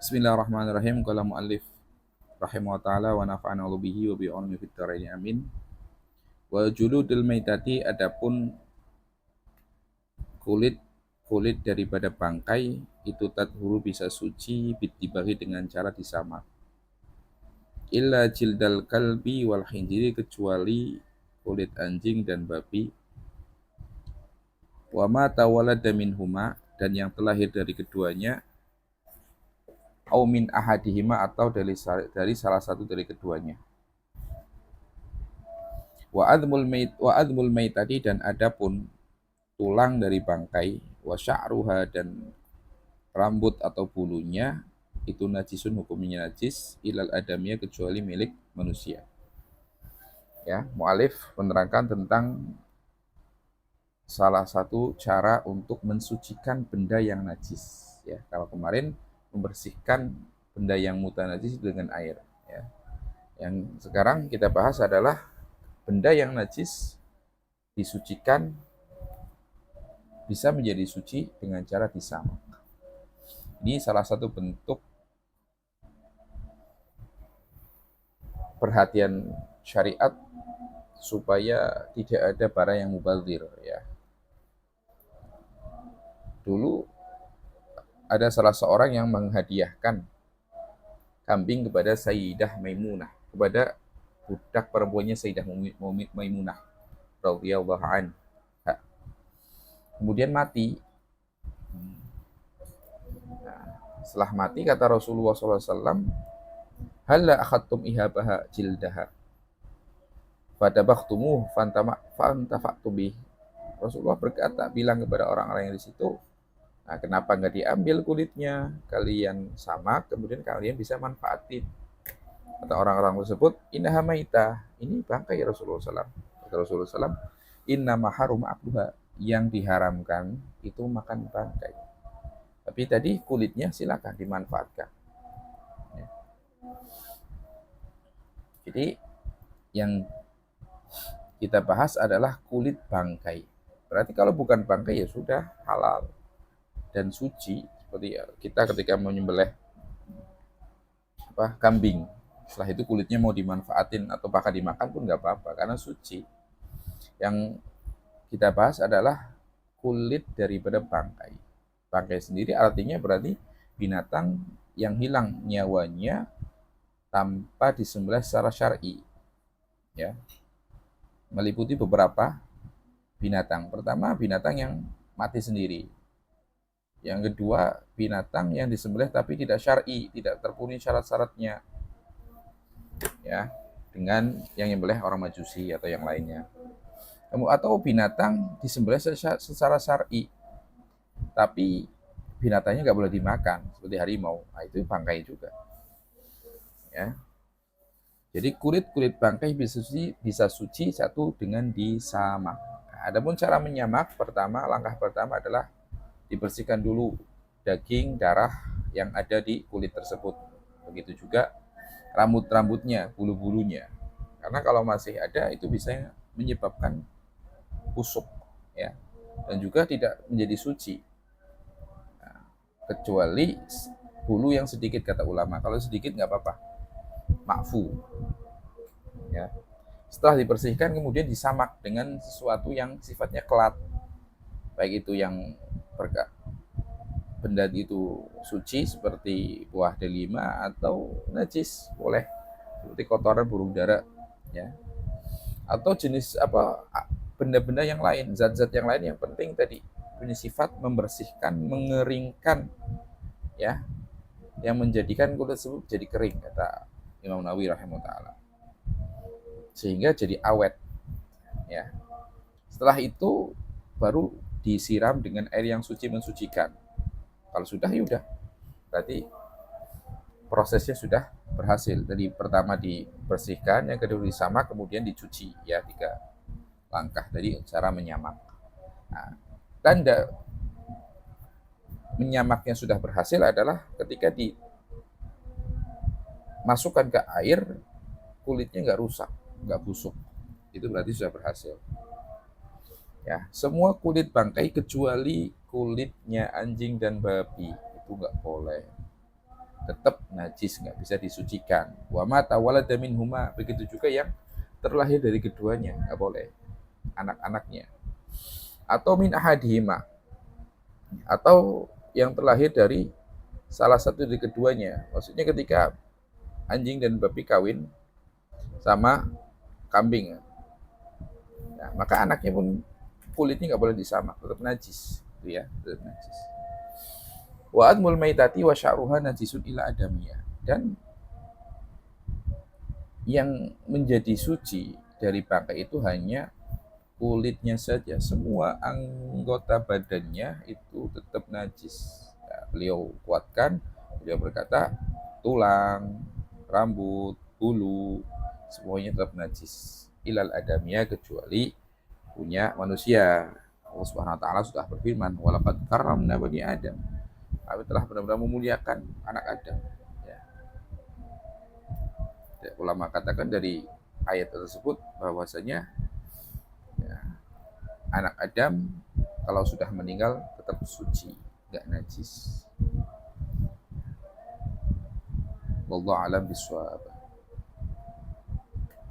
Bismillahirrahmanirrahim. Qala muallif rahimahullah taala wa nafa'ana bihi wa bi ulumi fid dharain amin. Wa juludul maitati adapun kulit kulit daripada bangkai itu tadhuru bisa suci bitibari dengan cara disamak. Illa jildal kalbi wal khinjiri kecuali kulit anjing dan babi. Wa ma tawallada minhuma dan yang terlahir dari keduanya au min ahadihima atau dari salah satu dari keduanya. Wa admul maitati dan adapun tulang dari bangkai, wa sya'ruha dan rambut atau bulunya itu najisun hukumnya najis ilal adamiyah kecuali milik manusia. Ya, mu'alif menerangkan tentang salah satu cara untuk mensucikan benda yang najis. Ya, kalau kemarin membersihkan benda yang mutanajis dengan air. Ya. Yang sekarang kita bahas adalah benda yang najis disucikan bisa menjadi suci dengan cara disamak. Ini salah satu bentuk perhatian syariat supaya tidak ada barang yang mubazir ya. Dulu ada salah seorang yang menghadiahkan kambing kepada Sayyidah Maimunah, kepada budak perempuannya Sayyidah Maimunah radhiyallahu anha. Kemudian mati. Nah, setelah mati kata Rasulullah SAW, halla akhadtum ihabaha jildaha fadabahtumuh fantafa'tum bih. Rasulullah berkata, bilang kepada orang-orang yang di situ, nah, kenapa nggak diambil kulitnya, kalian samak, kemudian kalian bisa manfaatin. Kata orang-orang tersebut, innaha maitah, ini bangkai ya Rasulullah SAW. Kata Rasulullah SAW, inna maharum akluha, yang diharamkan itu makan bangkai. Tapi tadi kulitnya silakan dimanfaatkan. Ya. Jadi yang kita bahas adalah kulit bangkai. Berarti kalau bukan bangkai ya sudah halal dan suci. Seperti kita ketika menyembelih kambing, setelah itu kulitnya mau dimanfaatin atau bahkan dimakan pun nggak apa-apa karena suci. Yang kita bahas adalah kulit daripada bangkai. Bangkai sendiri artinya berarti binatang yang hilang nyawanya tanpa disembelih secara syar'i. Ya. Meliputi beberapa binatang. Pertama, binatang yang mati sendiri. Yang kedua, binatang yang disembelih tapi tidak syar'i, tidak terpenuhi syarat-syaratnya. Ya, dengan yang nyembelih orang Majusi atau yang lainnya. Atau binatang disembelih secara syar'i, tapi binatangnya nggak boleh dimakan, seperti harimau. Nah, itu bangkai juga. Ya. Jadi kulit bangkai bisa suci satu dengan disamak. Nah, adapun cara menyamak, langkah pertama adalah dibersihkan dulu daging, darah yang ada di kulit tersebut. Begitu juga rambut-rambutnya, bulu-bulunya. Karena kalau masih ada itu bisa menyebabkan busuk ya. Dan juga tidak menjadi suci. Nah, kecuali bulu yang sedikit kata ulama. Kalau sedikit nggak apa-apa. Ma'fu. Ya. Setelah dibersihkan kemudian disamak dengan sesuatu yang sifatnya kelat. Baik itu yang benda itu suci seperti buah delima atau najis boleh seperti kotoran burung dara ya, atau jenis benda-benda yang lain, zat-zat yang lain yang penting tadi punya sifat membersihkan, mengeringkan ya, yang menjadikan kulit tersebut jadi kering kata Imam Nawawi rahimahullah, sehingga jadi awet ya. Setelah itu baru disiram dengan air yang suci mensucikan. Kalau sudah ya udah, berarti prosesnya sudah berhasil. Tadi pertama dibersihkan, yang kedua disamak, kemudian dicuci ya, 3 langkah tadi cara menyamak. Nah, tanda menyamaknya sudah berhasil adalah ketika dimasukkan ke air kulitnya nggak rusak, nggak busuk. Itu berarti sudah berhasil. Ya, semua kulit bangkai kecuali kulitnya anjing dan babi itu nggak boleh. tetap najis, nggak bisa disucikan. Wa mata walada minhuma, begitu juga yang terlahir dari keduanya, nggak boleh, anak-anaknya. Atau min ahadihima, atau yang terlahir dari salah satu dari keduanya. Maksudnya ketika anjing dan babi kawin sama kambing, nah, maka anaknya pun kulitnya nggak boleh disamak, tetap najis, gitu ya, tetap najis. Wa admul maitati wa sya'ruha najisun ila adamiyah. Dan yang menjadi suci dari bangkai itu hanya kulitnya saja, semua anggota badannya itu tetap najis. Ya, beliau kuatkan, beliau berkata tulang, rambut, bulu, semuanya tetap najis. Ilal adamiyah, kecuali punya manusia. Allah Subhanahu wa taala sudah berfirman, walaqad karramna bani Adam. Kami telah benar-benar memuliakan anak Adam. Ya. Ulama katakan dari ayat tersebut bahwasanya ya, anak Adam kalau sudah meninggal tetap suci, nggak najis. Wallahu a'lam bishawab.